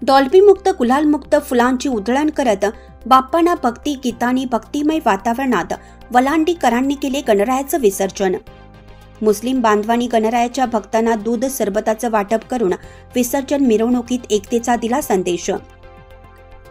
Dolby मुक्त गुलाल मुक्त फुलांची उधळण करत बाप्पांना भक्ती गीतांनी भक्तिमय वातावरणात वलांडीकरांनी केले गणरायाचं विसर्जन। मुस्लिम बांधवांनी गणरायाच्या भक्तांना दूध सरबताचं वाटप करून विसर्जन मिरवणुकीत एकतेचा दिला संदेश।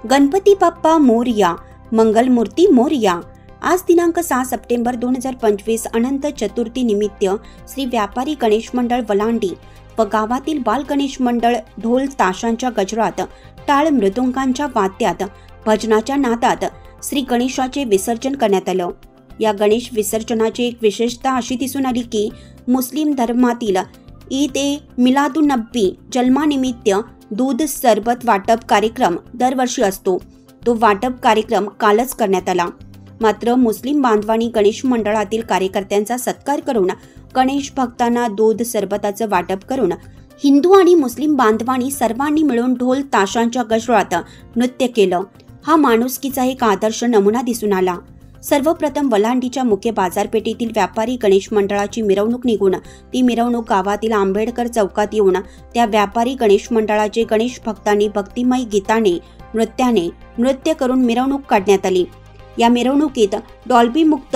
गणपती बाप्पा मोरया, मंगलमूर्ती मोरया। आज दिनांक 6 सप्टेंबर 2025 अनंत चतुर्थी निमित्त श्री व्यापारी गणेश मंडळ वलांडी व गावातील बाल गणेश मंडळ ढोल ताशांच्या गजरात, टाळ मृदुंगांच्या वाद्यात, भजनाच्या नादात श्री गणेशाचे विसर्जन करण्यात आलं। या गणेश विसर्जनाची एक विशेषता अशी दिसून आली की मुस्लिम धर्मातील ईद ए मिलादुन्नबी जन्मानिमित्त दूध सरबत वाटप कार्यक्रम दरवर्षी असतो। तो वाटप कार्यक्रम कालच करण्यात आला। मात्र मुस्लिम बांधवांनी गणेश मंडळातील कार्यकर्त्यांचा सत्कार करून गणेश भक्तांना दूध सरबताचं वाटप करून हिंदू आणि मुस्लिम बांधवांनी सर्वांनी मिळून ढोल ताशांच्या गजरात नृत्य केलं। हा माणुसकीचा एक आदर्श नमुना दिसून आला। सर्वप्रथम वलांडीच्या मुख्य बाजारपेठेतील व्यापारी गणेश मंडळाची मिरवणूक निघून ती मिरवणूक गावातील आंबेडकर चौकात येऊन त्या व्यापारी गणेश मंडळाचे गणेश भक्तांनी भक्तिमय गीताने नृत्याने नृत्य करून मिरवणूक काढण्यात आली। या मिरवणुकीत डॉल्बी मुक्त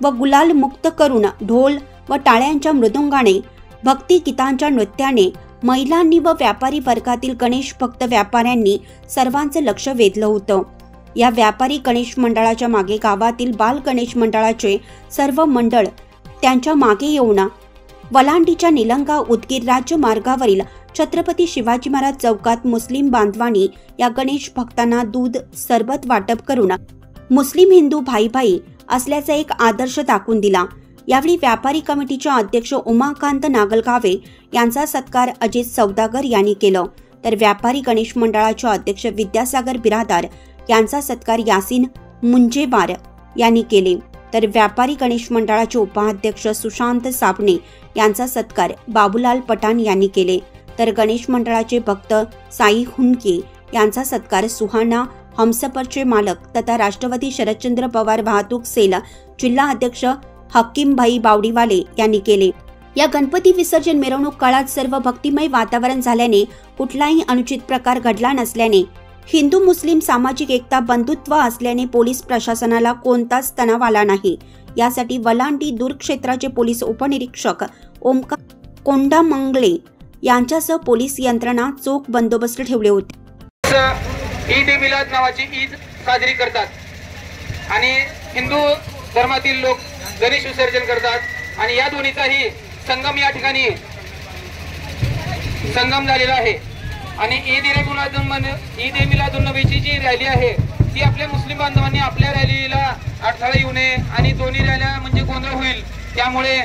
व गुलाल मुक्त करून ढोल व टाळ्यांच्या मृदुंगाने भक्ती गीतांच्या नृत्याने महिलांनी व व्यापारी वर्गातील गणेश भक्त व्यापाऱ्यांनी सर्वांचं लक्ष वेधलं होतं। या व्यापारी गणेश मंडळाच्या मागे गावातील बाल गणेश मंडळाचे सर्व मंडळ त्यांच्या मागे येऊन वलांडीच्या निलंगा उदगीर राज्य मार्गावरील छत्रपती शिवाजी महाराज चौकात मुस्लिम बांधवांनी या गणेश भक्तांना दूध सरबत वाटप करून मुस्लिम हिंदू भाई भाई असल्याचा एक आदर्श दाखवून दिला। यावेळी व्यापारी कमिटीचे अध्यक्ष उमाकांत नागलगावे यांचा सत्कार अजित सौदागर यांनी केलं, तर व्यापारी गणेश मंडळाचे अध्यक्ष विद्यासागर बिरादार यांचा सत्कार यासीन मुंजेवार यांनी केले, तर व्यापारी गणेश मंडळाचे उपाध्यक्ष सुशांत साबणे यांचा सत्कार बाबूलाल पठाण यांनी केले, तर गणेश मंडळाचे भक्त साई हुंडके यांचा सत्कार सुहाना हमसफरचे मालक तथा राष्ट्रवादी शरदचंद्र पवार वाहतूक सेल जिल्हा अध्यक्ष हकीमभाई बावडीवाले यांनी केले। या गणपती विसर्जन मिरवणूक काळात सर्व भक्तिमय वातावरण झाल्याने कुठलाही अनुचित प्रकार घडला नसल्याने हिंदू मुस्लिम सामाजिक एकता बंधुत्व असल्याने पोलीस प्रशासनाला कोणताच तणाव आला नाही। यासाठी वलांडी दूरक्षेत्राचे पोलीस उपनिरीक्षक ओमकार कोंडामंगले यांच्यासह पोलीस यंत्रणा चोख बंदोबस्त ठेवले होते। ईद ए मिलाद नावाची ईद साजरी करतात आणि हिंदू धर्मातील लोक गणेश विसर्जन करतात आणि या दोन्हीचाही संगम या ठिकाणी संगम झालेला आहे। आणि ईद ए मिलादुन्नबीची जी रॅली आहे ती आपल्या मुस्लिम बांधवांनी आपल्या रॅलीला अडथळा येऊ नये आणि दोन्ही रॅल्या म्हणजे गोंधळ होईल, त्यामुळे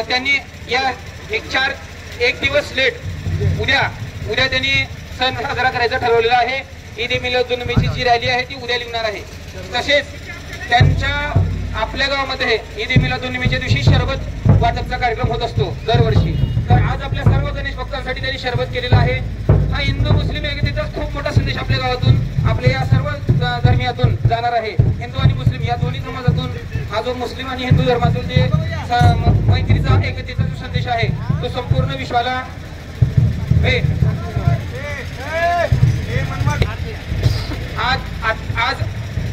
त्यांनी या एक दिवस लेट उद्या त्यांनी सण साजरा करायचा ठरवलेला आहे। ईद ए मिलादुन्नबीची जी रॅली आहे ती उद्या निघणार आहे। तसेच त्यांच्या आपल्या गावामध्ये ईद ए मिलादुन्नबीच्या दिवशी शरबत वाटपचा कार्यक्रम होत असतो दरवर्षी, तर आज आपल्या सर्व गणेश भक्तांसाठी त्यांनी शरबत केलेला आहे। हा हिंदू मुस्लिम एकतेचा खूप मोठा संदेश आपल्या गावातून आपल्या या सर्व धर्मियातून जाणार आहे। हिंदू आणि मुस्लिम या दोन्ही समाजातून हा जो मुस्लिम आणि हिंदू धर्मातून जे मैत्रीचा एकतेचा जो संदेश आहे तो संपूर्ण विश्वाला आज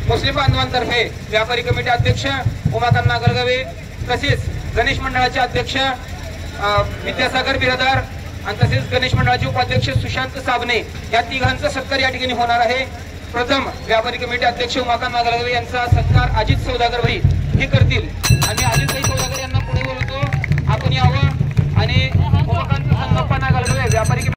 मुस्लिम बांधवांतर्फे व्यापारी कमिटी अध्यक्ष उमाकांत नागलगावे तसेच गणेश मंडळाचे अध्यक्ष विद्यासागर बिरादार आणि तसेच गणेश मंडळाचे उपाध्यक्ष सुशांत साबणे या तिघांचा सत्कार या ठिकाणी होणार आहे। प्रथम व्यापारी कमिटी अध्यक्ष उमाकांत नागलगावे यांचा सत्कार अजित सौदागर भाई हे करतील आणि अजित भाई सौदागर यांना पुढे बोलवतो, आपण यावं आणि उमाकांत संगप्पा नागलगावे व्यापारी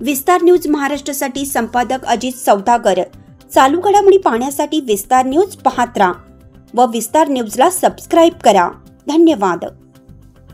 विस्तार न्यूज महाराष्ट्रासाठी संपादक अजित सौदागर। चालू घडामोडी पाहण्यासाठी विस्तार न्यूज पाहत राहा व विस्तार न्यूजला सबस्क्राईब करा। धन्यवाद।